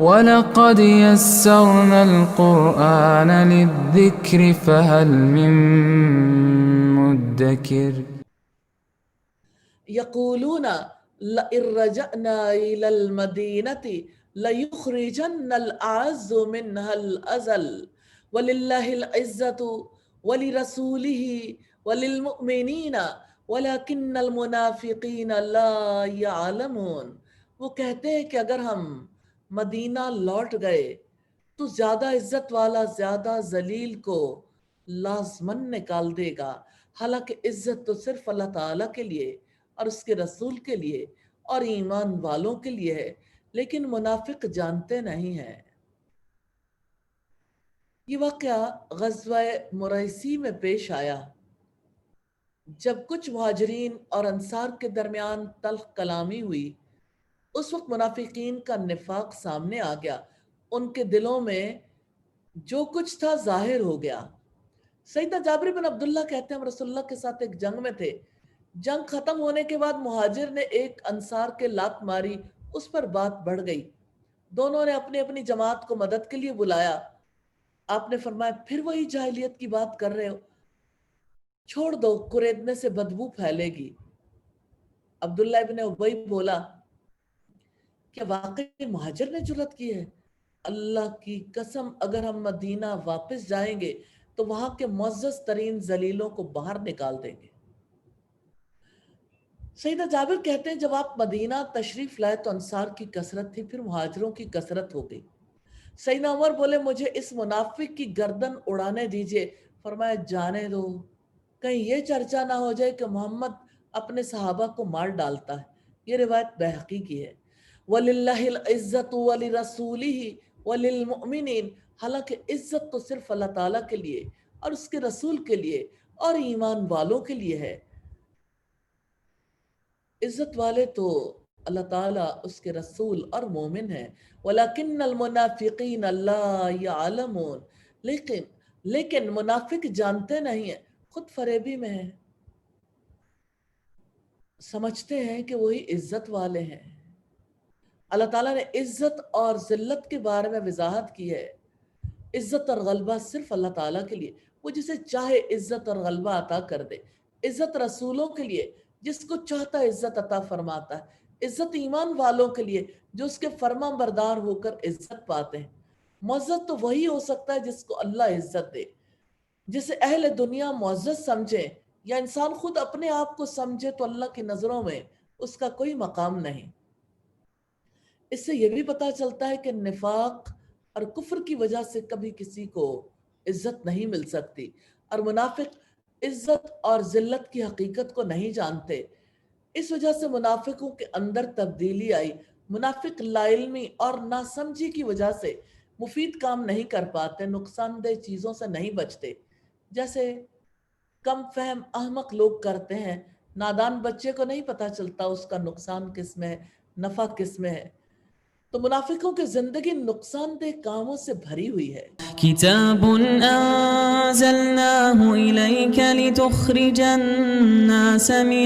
وَلَقَدْ يَسَّرْنَا الْقُرْآنَ لِلذِّكْرِ فَهَلْ مِن مُّدَّكِرٍ یقولون لئن رجعنا إلى المدينة ليخرجن الأعز منها الأذل ولله العزة ولرسوله وللمؤمنين ولكن المنافقين لا يعلمون۔ وہ کہتے ہیں کہ اگر ہم مدینہ لوٹ گئے تو زیادہ عزت والا زیادہ ذلیل کو لازمن نکال دے گا، حالانکہ عزت تو صرف اللہ تعالیٰ کے لیے اور اس کے رسول کے لیے اور ایمان والوں کے لیے ہے، لیکن منافق جانتے نہیں ہیں۔ یہ واقعہ غزوہ مریسی میں پیش آیا جب کچھ مہاجرین اور انصار کے درمیان تلخ کلامی ہوئی۔ اس وقت منافقین کا نفاق سامنے آ گیا، ان کے دلوں میں جو کچھ تھا ظاہر ہو گیا۔ سیدنا جابر بن عبداللہ کہتے ہیں ہم رسول اللہ کے ساتھ ایک جنگ میں تھے۔ جنگ ختم ہونے کے بعد مہاجر نے ایک انصار کے لات ماری، اس پر بات بڑھ گئی۔ دونوں نے اپنی اپنی جماعت کو مدد کے لیے بلایا۔ آپ نے فرمایا پھر وہی جاہلیت کی بات کر رہے ہو، چھوڑ دو، قریدنے سے بدبو پھیلے گی۔ عبداللہ ابن ابی بولا کہ واقعی مہاجر نے جرات کی ہے؟ اللہ کی قسم اگر ہم مدینہ واپس جائیں گے تو وہاں کے معزز ترین ذلیلوں کو باہر نکال دیں گے۔ سیدنا جابر کہتے ہیں جب آپ مدینہ تشریف لائے تو انصار کی کثرت تھی، پھر مہاجروں کی کثرت ہو گئی۔ سیدنا عمر بولے مجھے اس منافق کی گردن اڑانے دیجئے۔ فرمایا جانے دو، کہیں یہ چرچا نہ ہو جائے کہ محمد اپنے صحابہ کو مار ڈالتا ہے۔ یہ روایت بہقی کی ہے۔ وَلِلَّهِ الْعِزَّةُ وَلِرَسُولِهِ وَلِلْمُؤْمِنِينَ، حالانکہ عزت تو صرف اللہ تعالیٰ کے لیے اور اس کے رسول کے لیے اور ایمان والوں کے لیے ہے۔ عزت والے تو اللہ تعالیٰ، اس کے رسول اور مومن ہیں۔ وَلَكِنَّ الْمُنَافِقِينَ لَا يَعْلَمُونَ، لیکن منافق جانتے نہیں ہیں، خود فریبی میں ہیں، سمجھتے ہیں کہ وہی عزت والے ہیں۔ اللہ تعالیٰ نے عزت اور ذلت کے بارے میں وضاحت کی ہے۔ عزت اور غلبہ صرف اللہ تعالیٰ کے لیے، وہ جسے چاہے عزت اور غلبہ عطا کر دے۔ عزت رسولوں کے لیے، جس کو چاہتا عزت عطا فرماتا ہے۔ عزت ایمان والوں کے لیے جو اس کے فرما بردار ہو کر عزت پاتے ہیں۔ معزز تو وہی ہو سکتا ہے جس کو اللہ عزت دے۔ جسے اہل دنیا معزز سمجھے یا انسان خود اپنے آپ کو سمجھے تو اللہ کی نظروں میں اس کا کوئی مقام نہیں۔ اس سے یہ بھی پتہ چلتا ہے کہ نفاق اور کفر کی وجہ سے کبھی کسی کو عزت نہیں مل سکتی، اور منافق عزت اور ذلت کی حقیقت کو نہیں جانتے۔ اس وجہ سے منافقوں کے اندر تبدیلی آئی۔ منافق لا علمی اور ناسمجھی کی وجہ سے مفید کام نہیں کر پاتے، نقصان دہ چیزوں سے نہیں بچتے، جیسے کم فہم احمق لوگ کرتے ہیں۔ نادان بچے کو نہیں پتہ چلتا اس کا نقصان کس میں ہے، نفع کس میں ہے۔ تو منافقوں کی زندگی نقصان دہ کاموں سے بھری ہوئی ہے۔ کتاب انزلناه الیک لتخرج الناس من